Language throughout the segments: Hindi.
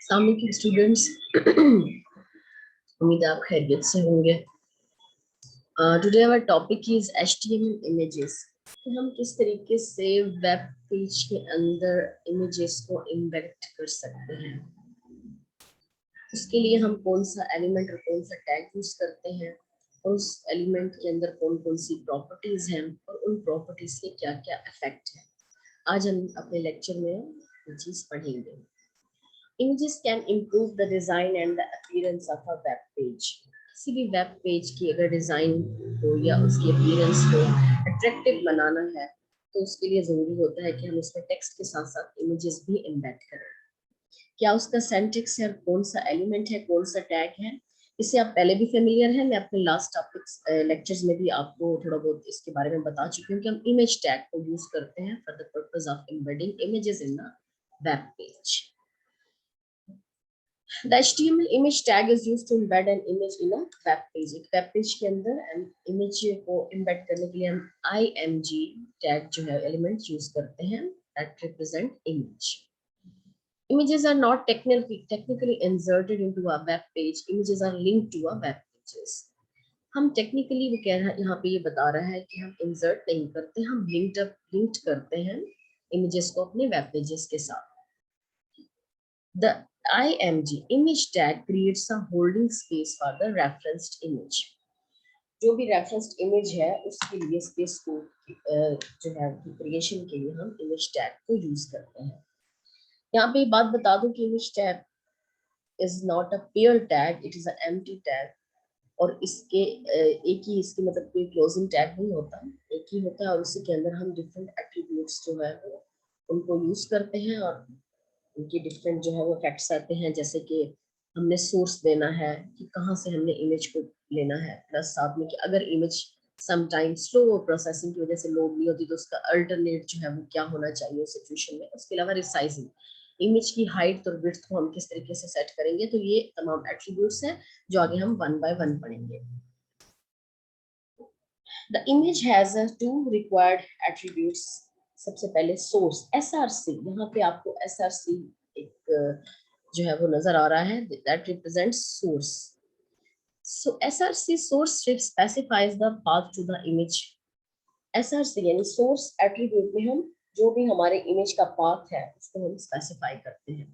अस्सलाम वालेकुम स्टूडेंट्स। उम्मीद है आप खैरियत से होंगे। Today our topic is HTML images. कि हम किस तरीके से वेब पेज के अंदर इमेजेस को इम्बेड कर सकते हैं। उसके लिए हम कौन सा एलिमेंट और कौन सा टैग यूज करते हैं और उस एलिमेंट के अंदर कौन कौन सी प्रॉपर्टीज हैं और उन प्रॉपर्टीज के क्या क्या इफेक्ट हैं, आज हम अपने लेक्चर में ये चीज पढ़ेंगे। Images can improve the design and the appearance of a web page. किसी भी वेब पेज की अगर डिजाइन को या उसकी अपीयरेंस को अट्रैक्टिव बनाना है तो उसके लिए जरूरी होता है कि हम उसमें टेक्स्ट के साथ साथ इमेजेस भी एम्बेड करें। क्या उसका सिंटैक्स है, कौन सा एलिमेंट है, कौन सा टैग है, इससे आप पहले भी फेमिलियर हैं। मैं अपने लास्ट टॉपिक्स लेक्चर्स में भी आपको थोड़ा बहुत इसके बारे में बता चुकी हूँ कि हम इमेज टैग को यूज करते हैं for the purpose of embedding images in the web page. The HTML image tag is used to embed an image in a web page. एक web page के अंदर image को embed करने के लिए हम img tag जो है element use करते हैं that represent image. Images are not technically inserted into a web page. Images are linked to a web pages. हम टेक्निकली वो कह रहा है, यहाँ पे ये बता रहा है कि हम इंसर्ट नहीं करते, हम लिंक्ड करते हैं इमेजेस को अपने वेब पेजेस के साथ। The img image tag creates a holding space for the referenced image. जो भी referenced image है उसके लिए स्पेस को जो है क्रिएशन के लिए हम image tag को यूज करते हैं। यहाँ पे बात बता दूं कि image tag is not a pair tag, it is an empty tag। और इसके एक ही इसके मतलब कोई क्लोजिंग टैग नहीं होता, एक ही होता है और उसी के अंदर हम डिफरेंट एट्रीब्यूट्स जो है वो उनको यूज करते हैं और उनके डिफरेंट जो है वो फैक्ट्स आते हैं, जैसे कि हमने सोर्स देना है कि कहाँ से हमने इमेज को लेना है, प्लस साथ में कि अगर इमेज समटाइम्स स्लो प्रोसेसिंग की वजह से लोड नहीं होती तो उसका अल्टरनेट जो है वो क्या होना चाहिए उस सिचुएशन में। उसके अलावा रिसाइजिंग, इमेज की हाइट और विड्थ को हम किस तरीके से सेट करेंगे। तो ये तमाम एट्रीब्यूट्स हैं जो आगे हम वन बाय वन पढ़ेंगे। The image has two required attributes। सबसे पहले सोर्स SRC, यहाँ पे आपको SRC एक जो है वो नजर आ रहा है, that represents source। So SRC source specifies the path to the image। SRC यानी सोर्स एट्रीब्यूट में हम जो भी हमारे इमेज का पाथ है उसको हम स्पेसिफाई करते हैं।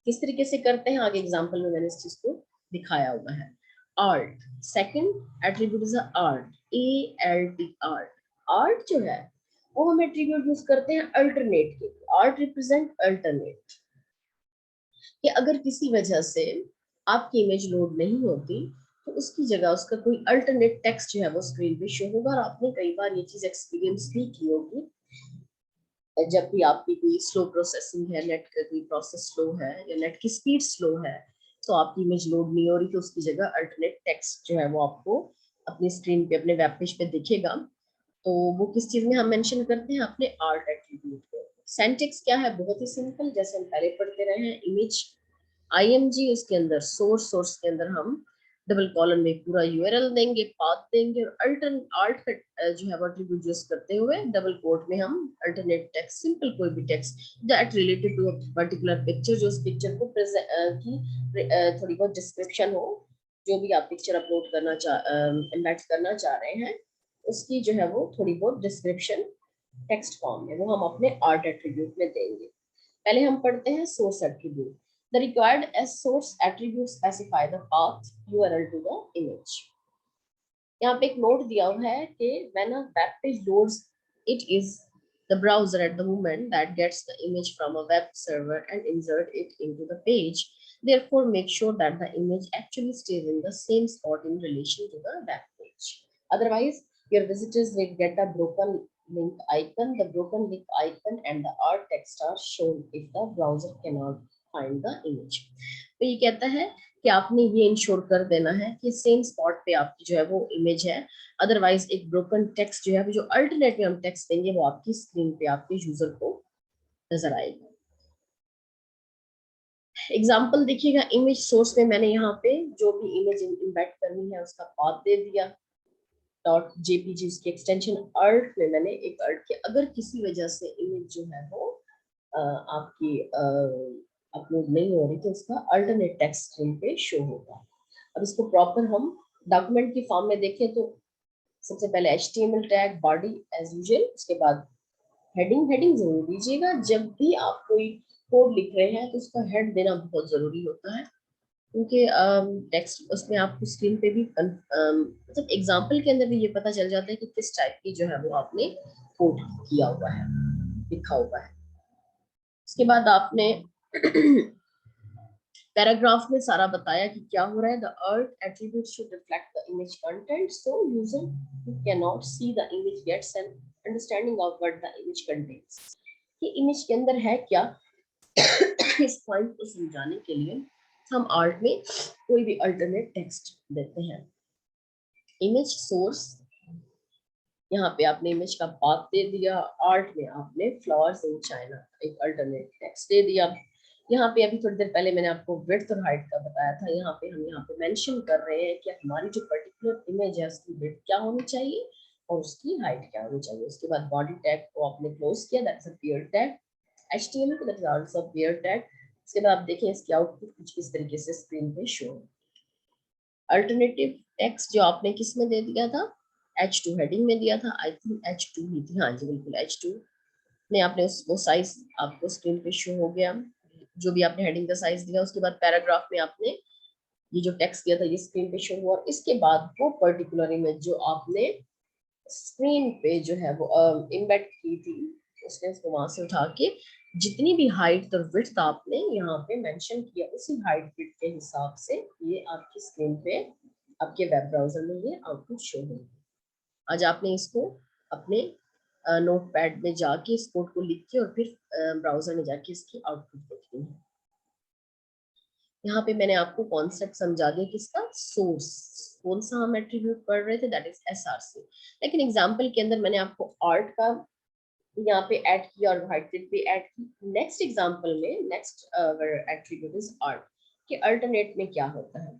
किस तरीके से करते हैं आगे एग्जांपल में मैंने इस चीज को दिखाया हुआ है। Art, second attribute is art, ALT art. Art जो है वो हम एट्रीब्यूट यूज करते हैं अल्टरनेट के। आर्ट रिप्रेजेंट अल्टरनेट, कि अगर किसी वजह से आपकी इमेज लोड नहीं होती तो उसकी जगह उसका कोई अल्टरनेट टेक्स्ट जो है वो स्क्रीन पे शो होगा। और आपने कई बार ये चीज एक्सपीरियंस भी की होगी, जब भी आपकी कोई स्लो प्रोसेसिंग है, नेट का कोई प्रोसेस स्लो है या नेट की स्पीड स्लो है तो आपकी इमेज लोड नहीं हो रही, तो उसकी जगह अल्टरनेट टेक्स्ट जो है वो आपको अपनी स्क्रीन पे अपने वेब पेज पे दिखेगा। तो वो किस चीज में हम मेंशन करते हैं, अपने आर्ट एट्रीब्यूट को। सिंटैक्स क्या है, बहुत ही सिंपल, जैसे हम पहले पढ़ते रहे हैं। इमेज IMG, उसके अंदर सोर्स के अंदर हम डबल कॉलन में पूरा URL देंगे, पाथ देंगे और आल्ट जो है वो एट्रीब्यूट यूज करते हुए डबल कोट में हम अल्टरनेट टेक्स्ट, सिंपल कोई भी text that related to a particular picture, जो उस पिक्चर को की थोड़ी बहुत डिस्क्रिप्शन हो, जो भी आप पिक्चर अपलोड करना एम्बेड करना चाह रहे हैं उसकी जो है वो थोड़ी बहुत डिस्क्रिप्शन टेक्स्ट फॉर्म में वो हम अपने आर्ट एट्रीब्यूट में देंगे। पहले हम पढ़ते हैं source attribute. The required as source attribute specify the path URL to the image। यहाँ पे एक नोट दिया हुआ है कि when a web page loads, it is the browser at the moment that gets the image from a web server and insert it into the page. Therefore, make sure that the image actually stays in the same spot in relation to the web page. Otherwise, your visitors will get a broken link icon. The broken link icon and the alt text are shown if the browser cannot find the image। तो ये कहता है कि आपने ये इंश्योर कर देना है कि सेम स्पॉट पे आपकी जो है वो इमेज है, अदरवाइज एक ब्रोकन टेक्स्ट जो है जो अल्टरनेट में हम टेक्स्ट देंगे वो आपकी स्क्रीन पे आपके यूजर को नजर आएगा। एग्जांपल देखिएगा, इमेज सोर्स में मैंने यहाँ पे जो भी इमेज इम्बेड करनी है उसका पाथ दे दिया, डॉट जेपीजी उसकी एक्सटेंशन, अर्ट में मैंने एक अर्ट के अगर किसी वजह से इमेज जो है वो आपकी अपलोड नहीं हो रही तो उसका अल्टरनेट टेक्स्ट स्क्रीन पे शो होगा। अब इसको प्रॉपर हम डॉक्यूमेंट की फॉर्म में देखें तो सबसे पहले HTML tag body as usual, उसके बाद हेडिंग जरूर दीजिएगा। जब भी आप कोई कोड लिख रहे हैं तो उसका हेड देना बहुत जरूरी होता है, क्योंकि टेक्स्ट उसमें आपको स्क्रीन पे भी मतलब एग्जांपल के अंदर भी ये पता चल जाता है कि किस टाइप की जो है वो आपने कोड किया हुआ है, लिखा हुआ है। उसके बाद आपने पैराग्राफ में सारा बताया कि क्या हो रहा है। The earth attribute should reflect the image content so user who cannot see the image gets an understanding of what the image contains। कि इमेज के अंदर है क्या, इस पॉइंट को समझाने के लिए हम आर्ट में कोई भी अल्टरनेट टेक्स्ट देते हैं। इमेज सोर्स, यहाँ पे आपने इमेज का पाथ दे दिया। आर्ट में आपने फ्लावर्स इन चाइना एक अल्टरनेट टेक्स्ट दे दिया। यहाँ पे अभी थोड़ी देर पहले मैंने आपको विड्थ और हाइट का बताया था। यहाँ पे हम यहाँ पे मेंशन कर रहे हैं कि हमारी जो पर्टिकुलर इमेज है उसकी विड्थ क्या होनी चाहिए और उसकी हाइट क्या होनी चाहिए। उसके बाद बॉडी टैग को आपने क्लोज किया, that's a pair tag. HTML को that is also pair tag. उसके बाद आप देखें इसकी आउटपुट कुछ किस तरीके से स्क्रीन पे शो। अल्टरनेटिव टेक्स्ट जो आपने किस में दे दिया था, H2 हेडिंग में दिया था, आई थिंक H2 ही थी, हाँ जी बिल्कुल H2 में आपने वो साइज आपको स्क्रीन पे शो हो गया, जो भी आपने हेडिंग का साइज दिया। उसके बाद पैराग्राफ में आपने ये जो टेक्स्ट दिया था ये स्क्रीन पे शो हुआ, और इसके बाद वो पर्टिकुलर इमेज जो आपने स्क्रीन पे जो है वो इम्बेड की थी, उसने उसको वहां से उठा के जितनी भी हाइट और विड्थ आपने यहाँ पे मेंशन किया उसी हाइट विड्थ के हिसाब से ये आपकी स्क्रीन पे आपके वेब ब्राउजर में ये आउटपुट शो होगी। आज आपने इसको अपने नोटपैड में जाके इस कोड को लिख के और फिर ब्राउजर में जाके इसकी आउटपुट देखनी है। यहाँ पे मैंने आपको कॉन्सेप्ट समझा दिया किसका, सोर्स, कौन सा हम एट्रीब्यूट पढ़ रहे थे, दैट इज SRC। लेकिन एग्जांपल के अंदर मैंने आपको आर्ट का यहाँ पे ऐड किया और हाइट पे ऐड की। नेक्स्ट एग्जांपल में नेक्स्ट एट्रीब्यूट इज आर्ट के अल्टरनेट में क्या होता है।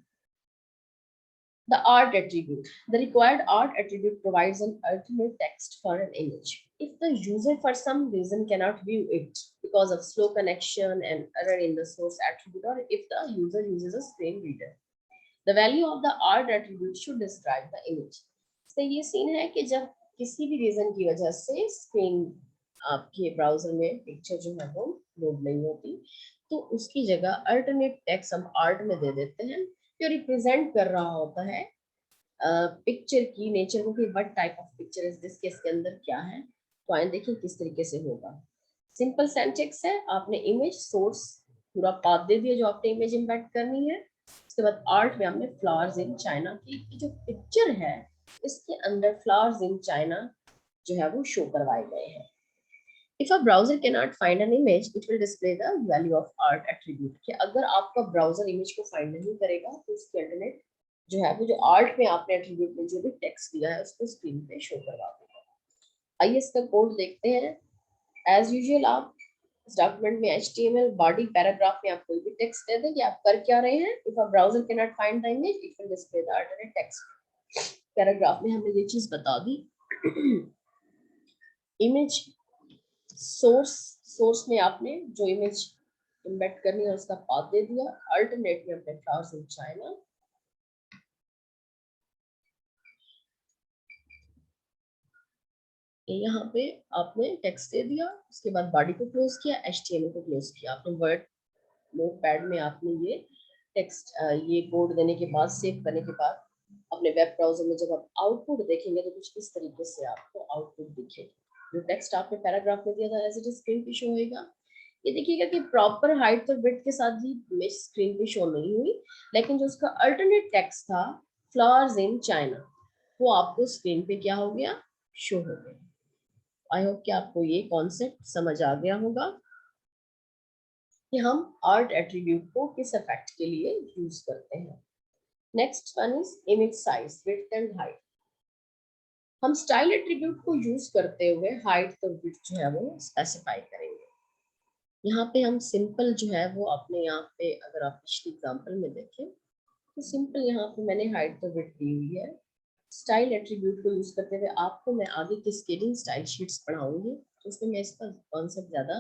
The art attribute. The required art attribute provides an alternate text for an image. If the user for some reason cannot view it because of slow connection and error in the source attribute, or if the user uses a screen reader, the value of the art attribute should describe the image. तो ये सीन है कि जब किसी भी रीजन की वजह से स्क्रीन आपके ब्राउजर में पिक्चर जो है वो लोड नहीं होती, तो उसकी जगह अल्टरनेट टेक्स्ट हम आर्ट में दे देते हैं जो रिप्रेजेंट कर रहा होता है पिक्चर की नेचर को, कि what type of picture is this, इसके अंदर क्या है। तो आइए देखिए किस तरीके से होगा। सिंपल सिंटैक्स है, आपने इमेज सोर्स पूरा पाथ दे दिया जो आपने इमेज इम्बेड करनी है। उसके बाद आर्ट में हमने फ्लावर्स इन चाइना की जो पिक्चर है इसके अंदर फ्लावर्स इन चाइना जो है वो शो करवाए गए हैं। If a browser cannot find an image, it will display the value of art attribute। कि अगर आपका ब्राउजर इमेज को फाइंड नहीं करेगा तो उसके अल्टरनेट जो है वो जो आर्ट में आपने एट्रीब्यूट में जो भी टेक्स्ट दिया है उसको स्क्रीन पे शो करवा देगा। आइए इसका कोड देखते हैं। एज यूजुअल आप इस डॉक्यूमेंट में HTML बॉडी पैराग्राफ में आप कोई भी टेक्स्ट दे दें कि आप कर क्या रहे हैं। If a browser can not find the image it will display the alternate text. Paragraph में हमने ये चीज बता दी। इमेज सोर्स में आपने जो इमेज इम्बेड करनी है उसका पाथ दे दिया। अल्टरनेट में हमने फ्लावर्स इन चाइना, यहाँ पे आपने टेक्स्ट दे दिया। उसके बाद बॉडी को क्लोज किया, HTML को क्लोज किया। आपने वर्ड नोटपैड में आपने ये टेक्स्ट ये कोड देने के बाद सेव करने के बाद अपने वेब ब्राउजर में जब आप आउटपुट देखेंगे तो कुछ इस तरीके से आपको आउटपुट दिखेगा। जो टेक्स्ट आपने पैराग्राफ में दिया था एज इट इज स्क्रीन पे शो होएगा। ये देखिएगा कि प्रॉपर हाइट और विड्थ के साथ ही इमेज स्क्रीन पे शो नहीं हुई, लेकिन जो उसका अल्टरनेट टेक्स्ट था फ्लावर्स इन चाइना वो आपको स्क्रीन पे क्या हो गया, शो हो गया। आई होप कि आपको ये कॉन्सेप्ट समझ आ गया होगा कि हम आर्ट एट्रीब्यूट को किस इफेक्ट के लिए यूज करते हैं। Next one is image size, width and height. हम स्टाइल एट्रीब्यूट को यूज करते हुए हाइट और विड्थ जो है वो स्पेसिफाई करेंगे। यहाँ पे हम सिंपल जो है वो अपने यहाँ पे अगर आप पिछली एग्जांपल में देखें तो सिंपल यहाँ पे मैंने हाइट और विड्थ दी हुई है। स्टाइल एट्रीब्यूट को यूज करते हुए आपको मैं आगे की स्केलिंग स्टाइल शीट्स पढ़ाऊंगी तो उसमें मैं इसका कॉन्सेप्ट ज्यादा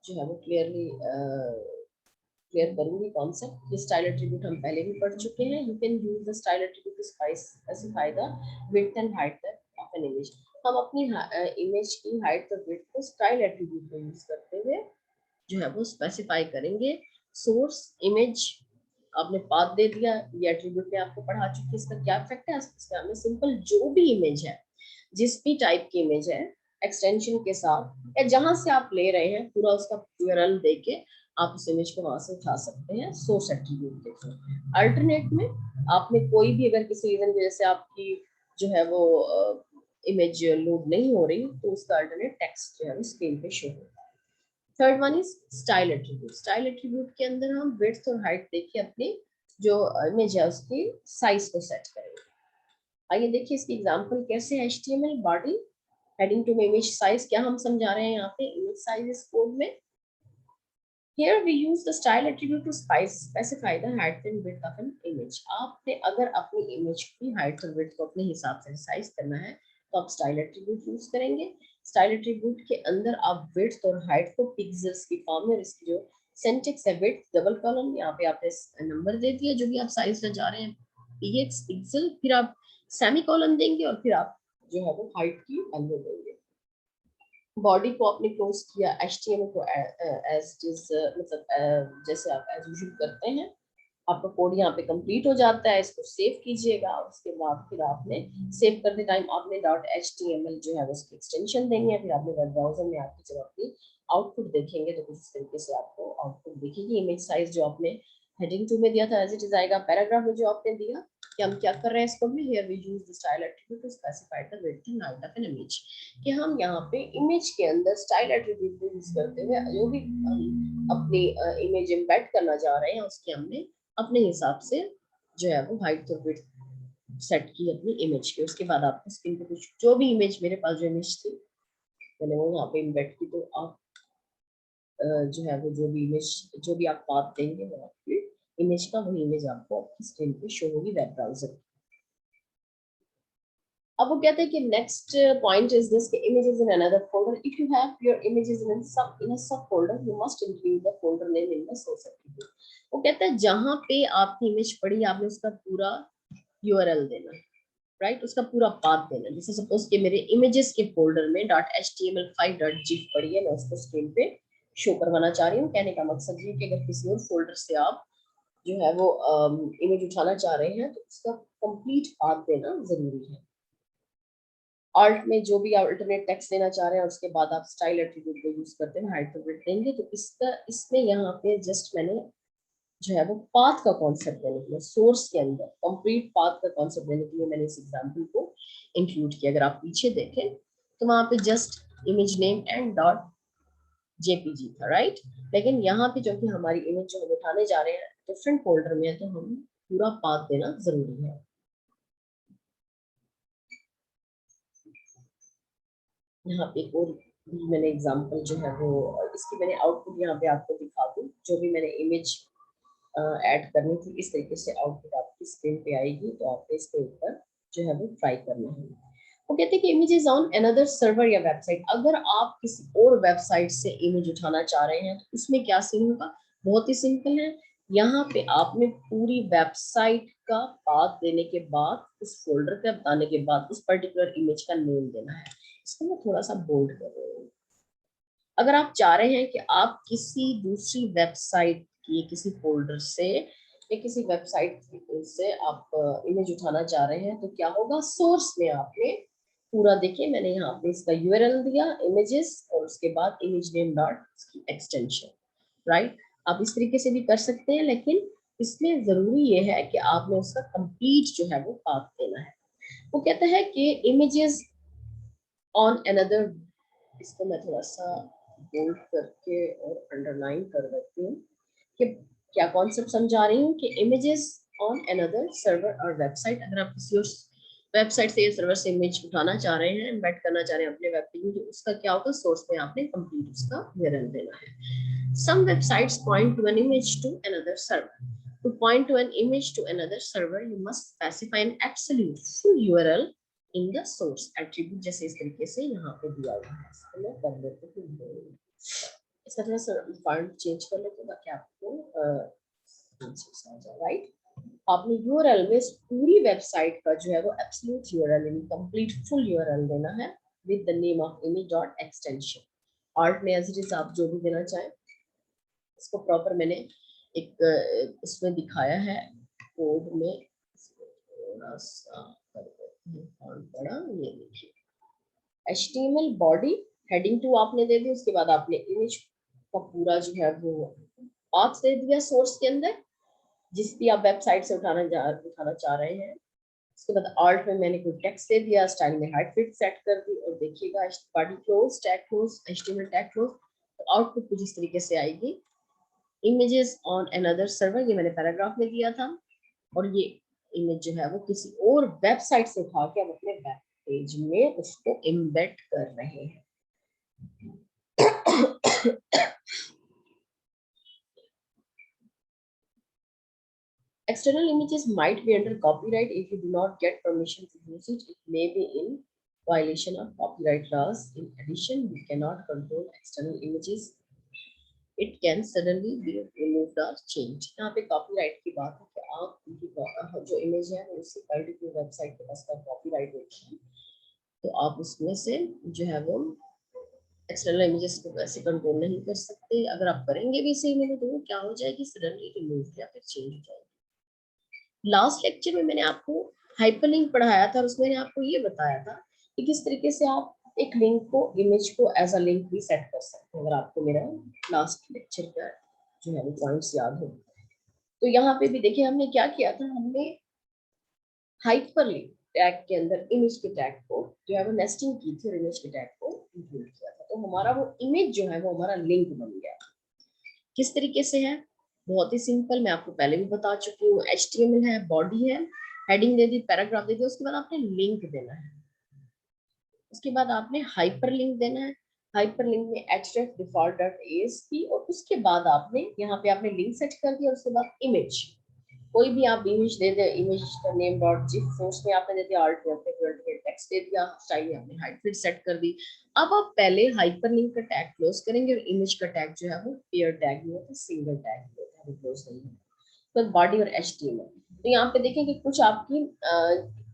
जो है वो क्लियरली क्लियर करूंगी कॉन्सेप्ट। ये स्टाइल एट्रीब्यूट हम पहले भी पढ़ चुके हैं। You can use the style attribute to specify the width and height of an image. हम अपनी इमेज की हाइट और विड्थ को स्टाइल एट्रीब्यूट को यूज करते हुए जो है वो स्पेसिफाई करेंगे। सोर्स इमेज आपने पाथ दे दिया, ये एट्रीब्यूट में आपको पढ़ा चुकी है। इसका क्या इफेक्ट है, इसका हमें सिंपल जो भी इमेज है, जिस भी टाइप की इमेज है, एक्सटेंशन के साथ या जहां से आप ले रहे हैं, पूरा उसका यूआरएल देके आप उस इमेज को वहां से उठा सकते हैं सोर्स एट्रीब्यूट के थ्रू। अल्टरनेट में आपने कोई भी अगर किसी रीजन की वजह से आपकी जो है वो इमेज लोड नहीं हो रही, तो उसका अल्टरनेट टेक्स्ट जो है वो स्क्रीन पे शो होता है। Third one is style attribute. Style attribute के अंदर हम विड्थ और हाइट देखिए अपनी जो इमेज है उसकी साइज को सेट करेंगे। आइए देखिए इसकी एग्जांपल कैसे है। HTML body heading two image size, क्या हम समझा रहे हैं यहाँ पे इमेज साइज इस कोड में। Here we use the style attribute to specify the height and width of an image. आपने अगर अपनी इमेज की हाइट और विड्थ को अपने हिसाब से साइज करना है तो आप स्टाइल एट्रीब्यूट यूज करेंगे। स्टाइल एट्रीब्यूट के अंदर आप विड्थ और हाइट को पिक्सेल्स की फॉर्म में, इसकी जो सिंटैक्स है विड्थ डबल कॉलन, यहाँ पे आपने नंबर दे दिया जो भी आप साइज में जा रहे हैं, px पिक्सल, फिर आप सेमी कॉलन देंगे और फिर आप जो है वो हाइट की वैल्यू देंगे। बॉडी को आपने क्लोज किया, HTML को एज इज मतलब जैसे आप एज यूजुअल करते हैं। आपका कोड यहाँ पे कंप्लीट हो जाता है। इसको सेव कीजिएगा। उसके बाद फिर आपने सेव करते टाइम आपने .html जो है उसकी एक्सटेंशन देंगे। फिर आपने वेब ब्राउजर में आके जब अपनी आउटपुट देखेंगे तो कुछ इस तरीके से आपको आउटपुट दिखेगी। इमेज साइज जो आपने हेडिंग 2 में दिया था एज इट इज आएगा। पैराग्राफ में जो आपने दिया कि हम क्या कर रहे हैं इसको में, here we use the style attribute to specify the width and height of an image, कि हम यहाँ पे इमेज के अंदर स्टाइल एट्रीब्यूट को यूज करते हुए जो भी हम अपनी इमेज एम्बेड करना चाह रहे हैं उसके हमने अपने हिसाब से जो है वो हाइट और विड्थ सेट की अपनी इमेज की। उसके बाद आपको स्क्रीन पे कुछ जो भी इमेज, मेरे पास जो इमेज थी मैंने वो यहाँ पे एम्बेड की, तो आप जो है वो जो भी इमेज, जो भी आप पाथ देंगे वो आपकी इमेज का वही इमेज आपको आपकी स्क्रीन पे शो होगी वेब ब्राउजर। अब वो कहते हैं कि next point is this, images in another folder. If you have your images in a subfolder, you must include the folder name in the source attribute. वो कहता है जहां पे आपकी इमेज पड़ी आपने उसका पूरा यूआरएल देना है, राइट, उसका पूरा पाथ देना। जैसे सपोज कि मेरे इमेजेस के फोल्डर में .html5.gif पड़ी है, मैं उसको स्क्रीन पे शो करवाना चाह रही हूँ। कहने का मकसद ये कि अगर किसी और फोल्डर से आप जो है वो इमेज उठाना चाह रहे हैं तो उसका कंप्लीट पाथ देना जरूरी है। ऑल्ट में जो भी आप अल्टरनेट टेक्स्ट देना चाह रहे हैं उसके बाद आप स्टाइल एट्रीब्यूट को यूज करते हैं, हाइट और विड्थ देंगे। तो इसका इसमें यहाँ पे जस्ट मैंने जो है वो पाथ का कॉन्सेप्ट देने के लिए, सोर्स के अंदर कंप्लीट पाथ का कॉन्सेप्ट देने के लिए मैंने इस एग्जांपल को इंक्लूड किया। अगर आप पीछे देखें तो वहां पे just image name and .jpg था, राइट। लेकिन यहाँ पे जो कि हमारी इमेज जो हम उठाने जा रहे हैं डिफरेंट फोल्डर में है, तो हम पूरा पाथ देना जरूरी है। यहाँ पे एक और भी मैंने एग्जांपल जो है वो, इसकी मैंने आउटपुट यहाँ पे आपको दिखा दूँ। जो भी मैंने इमेज ऐड करनी थी इस तरीके से आउटपुट आपकी स्क्रीन पे आएगी, तो आपको इसके ऊपर जो है वो ट्राई करना है। वो कहते हैं कि इमेजेस ऑन अनदर सर्वर या वेबसाइट। अगर आप किसी और वेबसाइट से इमेज उठाना चाह रहे हैं तो उसमें क्या सीन होगा, बहुत ही सिंपल है। यहाँ पे आपने पूरी वेबसाइट का पाथ देने के बाद, उस फोल्डर का बताने के बाद उस पर्टिकुलर इमेज का नेम देना है। इसको मैं थोड़ा सा बोल्ड कर रही हूँ। अगर आप चाह रहे हैं कि आप किसी दूसरी वेबसाइट की किसी फोल्डर से या किसी वेबसाइट से आप इमेज उठाना चाह रहे हैं तो क्या होगा, सोर्स में आपने पूरा, देखिए मैंने यहाँ पे इसका यूआरएल दिया इमेजेस और उसके बाद image name dot extension, right. आप इस तरीके से भी कर सकते हैं, लेकिन इसमें जरूरी ये है कि आपने उसका कंप्लीट जो है वो पाथ देना है। वो कहता है कि इमेजेस ऑन अनदर, इसको मैं थोड़ा सा बोल्ड करके और अंडरलाइन कर देती हूँ कि क्या कॉन्सेप्ट समझा रही हूँ कि इमेजेस ऑन अनदर सर्वर और वेबसाइट। अगर आप किसी और वेबसाइट से या सर्वर से इमेज उठाना चाह रहे हैं, एम्बेड करना चाह रहे हैं अपने वेब पेज में, तो उसका क्या होगा, सोर्स में आपने कंप्लीट उसका यूआरएल देना है। Some websites point to an image to another server. To point to an image to another server, you must specify an absolute full URL in the source attribute, जैसे इस तरीके से यहाँ पे दिया हुआ है। इसको मैं कर देती हूँ, इसका थोड़ा सा फॉन्ट चेंज कर लेते हैं ताकि आपको वो आंसर्स आ जाए, राइट। आपने यूआरएल में पूरी वेबसाइट का जो है वो एब्सोल्यूट यूआरएल यानी कंप्लीट फुल यूआरएल देना है with the name of image.extension। Art में एज इट इज आप जो भी देना चाहें, इसको प्रॉपर मैंने एक इसमें दिखाया है कोड में, थोड़ा सा कर देते हैं फॉन्ट बड़ा। ये देखिए HTML बॉडी हेडिंग 2 आपने दे दी, उसके बाद आपने इमेज का पूरा जो है वो पाथ दे दिया सोर्स के अंदर जिस भी आप वेबसाइट से उठाना चाह रहे हैं। उसके बाद आर्ट में मैंने कोई टेक्स्ट दे दिया, स्टाइल में हाइट फिट सेट कर दी और देखिएगा body close tag close HTML tag close, तो आउटपुट कुछ इस तरीके से आएगी। इमेजेस ऑन अनदर सर्वर, ये मैंने पैराग्राफ में दिया था, और ये इमेज जो है वो किसी और वेबसाइट से उठा के हम अपने वेब पेज में उसको एम्बेड कर रहे हैं। External images might be under copyright if you do not get permission to use it. It may be in violation of copyright laws. In addition, we cannot control external images. It can suddenly be removed or changed. यहाँ पे copyright की बात है कि आप जो image है उसी particular website के पास का copyright होता है, तो आप उसमें से जो है वो एक्सटर्नल इमेजेस को वैसे कंट्रोल नहीं कर सकते। अगर आप करेंगे भी सही में तो क्या हो जाएगी, सडनली रिमूव या फिर चेंज हो जाएगी। लास्ट लेक्चर में मैंने आपको हाइपरलिंक पढ़ाया था और उसमें मैंने आपको ये बताया था कि किस तरीके से आप एक लिंक को इमेज को एज अ लिंक भी सेट कर सकते हैं, अगर आपको मेरा लास्ट लेक्चर का जो है वो पॉइंट्स याद हो। तो यहाँ पे भी देखिए हमने क्या किया था, हमने हाइपरलिंक टैग के अंदर इमेज के टैग को जो है वो नेस्टिंग की थी और इमेज के टैग को इंक्लूड किया था, तो हमारा वो इमेज जो है वो हमारा लिंक बन गया। किस तरीके से है, बहुत ही सिंपल, मैं आपको पहले भी बता चुकी हूँ। HTML है, बॉडी है, हेडिंग दे दी, पैराग्राफ दे दी, उसके बाद आपने लिंक देना है, उसके बाद आपने हाइपर लिंक देना है। हाइपर लिंक में href_default.asp और उसके बाद आपने यहाँ पे आपने लिंक सेट कर दिया, उसके बाद इमेज कोई भी आप इमेज दे दे, इमेज का नेम डॉट जिफ सोर्स में आपने दे दिया, आर्ट में आपने टेक्स्ट दे दिया, स्टाइल में आपने हाइट फिट सेट कर दी। अब आप पहले हाइपरलिंक का टैग क्लोज करेंगे और इमेज का टैग जो है वो पेयर टैग में होता है, सिंगल टैग में होता है, वो क्लोज नहीं है। तो बॉडी और HTML, तो यहाँ पे देखें कि कुछ आपकी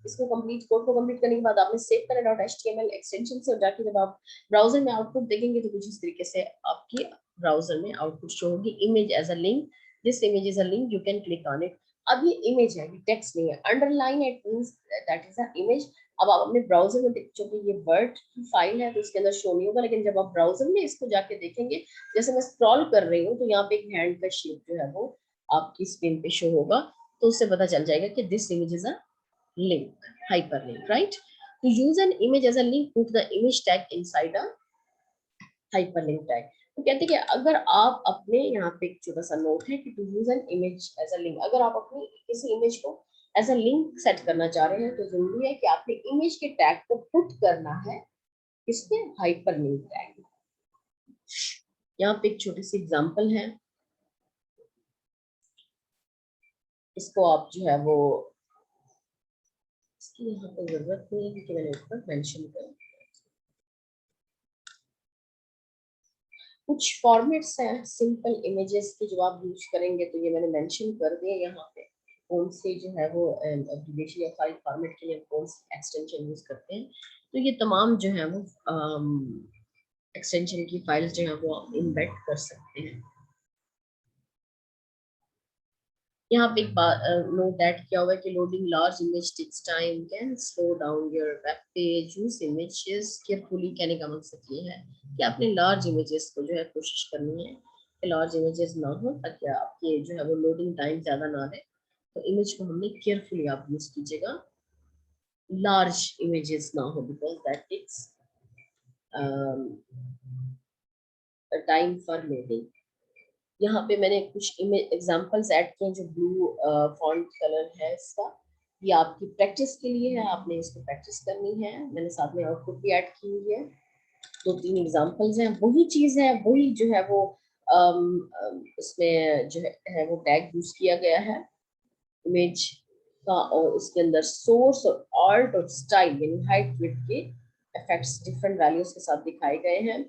इसको कंप्लीट कोड को कंप्लीट करने के बाद आपने सेव करना .html एक्सटेंशन से, और जाके जब आप ब्राउजर में आउटपुट देखेंगे तो कुछ इस तरीके से आपकी ब्राउजर में आउटपुट शो होगी, image as a link, this image is a link, you can click on it. अब ये इमेज है, ये टेक्स्ट नहीं है, underline it means that is a image. अब आप अपने ब्राउजर में देख, चूंकि ये वर्ड की फाइल है तो इसके अंदर शो नहीं होगा, लेकिन जब आप ब्राउजर में इसको जाके देखेंगे, जैसे मैं स्क्रॉल कर रही हूँ तो यहाँ पे एक हैंड का शेप जो है वो आपकी स्क्रीन पे शो होगा, तो उससे पता चल जाएगा कि this image is a link, hyperlink, right? To use an image as a link, put the image tag inside a hyperlink tag. तो कहते हैं कि अगर आप अपने यहाँ पे एक छोटा सा नोट है कि to use an image as a link, अगर आप अपनी किसी इमेज को एज अ लिंक सेट करना चाह रहे हैं तो जरूरी है कि आपने इमेज के टैग को पुट करना है इसके हाइपरलिंक टैग। यहाँ पे एक छोटी सी एग्जांपल है, इसको आप जो है वो इसकी यहाँ पे जरूरत नहीं है क्योंकि मैंने ऊपर मेंशन कर कुछ फॉर्मेट्स हैं सिंपल इमेजेस की जो आप यूज करेंगे, तो ये मैंने मेंशन कर दिया यहाँ पे कौन से जो है वो एप्लीकेशन या फाइल फॉर्मेट के लिए कौन से एक्सटेंशन यूज करते हैं। तो ये तमाम जो है वो एक्सटेंशन की फाइल्स जो है वो आप इम्बेड कर सकते हैं। यहाँ पे एक बात नोट दैट किया हुआ है कि loading large image takes time, can slow down your web page, use images carefully. कहने का मकसद ये है कि आपने लार्ज इमेजेस को जो है कोशिश करनी है कि लार्ज इमेजेस ना हो ताकि आपके जो है वो लोडिंग टाइम ज्यादा ना रहे, तो इमेज को हमने केयरफुली आप यूज कीजिएगा, लार्ज इमेजेस ना हो because that takes time for loading. यहाँ पे मैंने कुछ इमेज एग्जांपल्स ऐड किए जो ब्लू फॉन्ट कलर है इसका, ये आपकी प्रैक्टिस के लिए है, आपने इसको प्रैक्टिस करनी है। मैंने साथ में आउटपुट भी ऐड की हुई है, 2-3 एग्जांपल्स हैं, वही चीज है, वही जो है वो इसमें जो है वो टैग यूज किया गया है इमेज का, और इसके अंदर सोर्स और आर्ट और स्टाइल यानी हाइट विड्थ के इफेक्ट्स डिफरेंट वैल्यूज के साथ दिखाए गए हैं।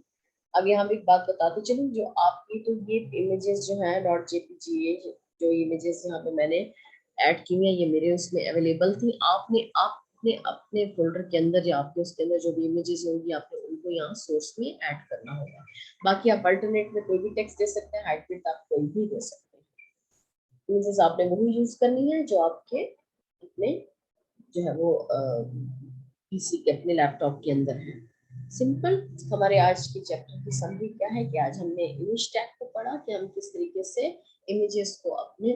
अब यहाँ भी एक बात बताते चलूं, जो आपकी तो ये इमेजेस जो है डॉट जेपीजी, जो इमेजेस यहाँ पे मैंने ऐड की है ये मेरे उसमें अवेलेबल थी। आपने अपने फोल्डर के अंदर या आपके उसके अंदर जो भी इमेजेस होंगी आपने उनको यहाँ सोर्स में ऐड करना होगा। बाकी आप अल्टरनेट में कोई भी टेक्स्ट दे सकते हैं, हाइट विड्थ आप कोई भी दे सकते हैं। इमेजेस आपने वही यूज करनी है जो आपके अपने जो है वो पीसी के अपने लैपटॉप के अंदर है। सिंपल। हमारे आज के चैप्टर की समरी क्या है कि आज हमने इमेज टैग को पढ़ा कि हम किस तरीके से इमेजेस को अपने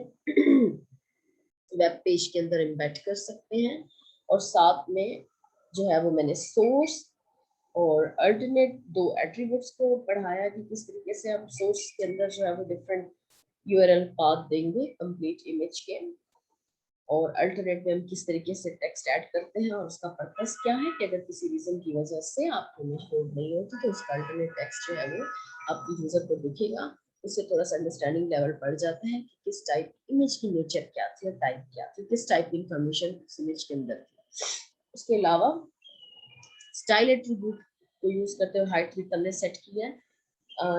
वेब पेज के अंदर एम्बेड कर सकते हैं, और साथ में जो है वो मैंने सोर्स और अल्टरनेट दो एट्रीब्यूट्स को पढ़ाया कि किस तरीके से हम सोर्स के अंदर जो है वो डिफरेंट यूआरएल पाथ देंगे कंप्लीट इमेज के, और अल्टरनेट में हम किस तरीके से टेक्स्ट ऐड करते हैं और उसका पर्पस क्या है कि अगर किसी रीजन की वजह से आपकी इमेज लोड नहीं होती तो उसका अल्टरनेट टेक्स्ट जो है वो आपकी यूजर को दिखेगा। उससे थोड़ा सा अंडरस्टैंडिंग लेवल बढ़ जाता है कि किस टाइप इमेज की नेचर क्या थी और टाइप क्या थी, किस टाइप की इंफॉर्मेशन उस इमेज के अंदर थी। उसके अलावा स्टाइल एट्रीब्यूट को यूज करते हुए हाइट विड्थ हमने सेट किया है।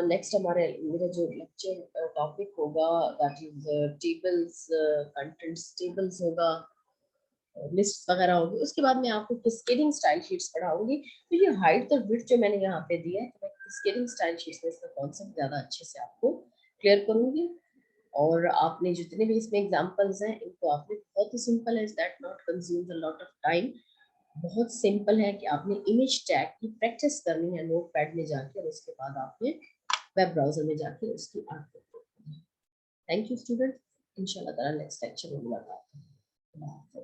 नेक्स्ट हमारे मेरा जो लेक्चर टॉपिक होगा that is tables, contents tables होगा, लिस्ट वगैरह होगी। उसके बाद मैं आपको किस्केडिंग स्टाइल शीट्स पढ़ाऊंगी। तो ये हाइट और विड्थ जो मैंने यहाँ पे दिया है, तो मैं किस्केडिंग स्टाइल शीट्स में इसका कॉन्सेप्ट ज्यादा अच्छे से आपको क्लियर करूंगी। और आपने जितने भी इसमें एग्जांपल्स हैं इनको आपने बहुत ही सिंपल है, that not consumes a lot of time. बहुत सिंपल है कि आपने इमेज टैग की प्रैक्टिस करनी है नोटपैड में जाके, और उसके बाद आपने वेब ब्राउजर में जाके उसकी आउटपुट करनी है। थैंक यू स्टूडेंट, इंशाल्लाह ताला नेक्स्ट लेक्चर में मुलाकात होगी।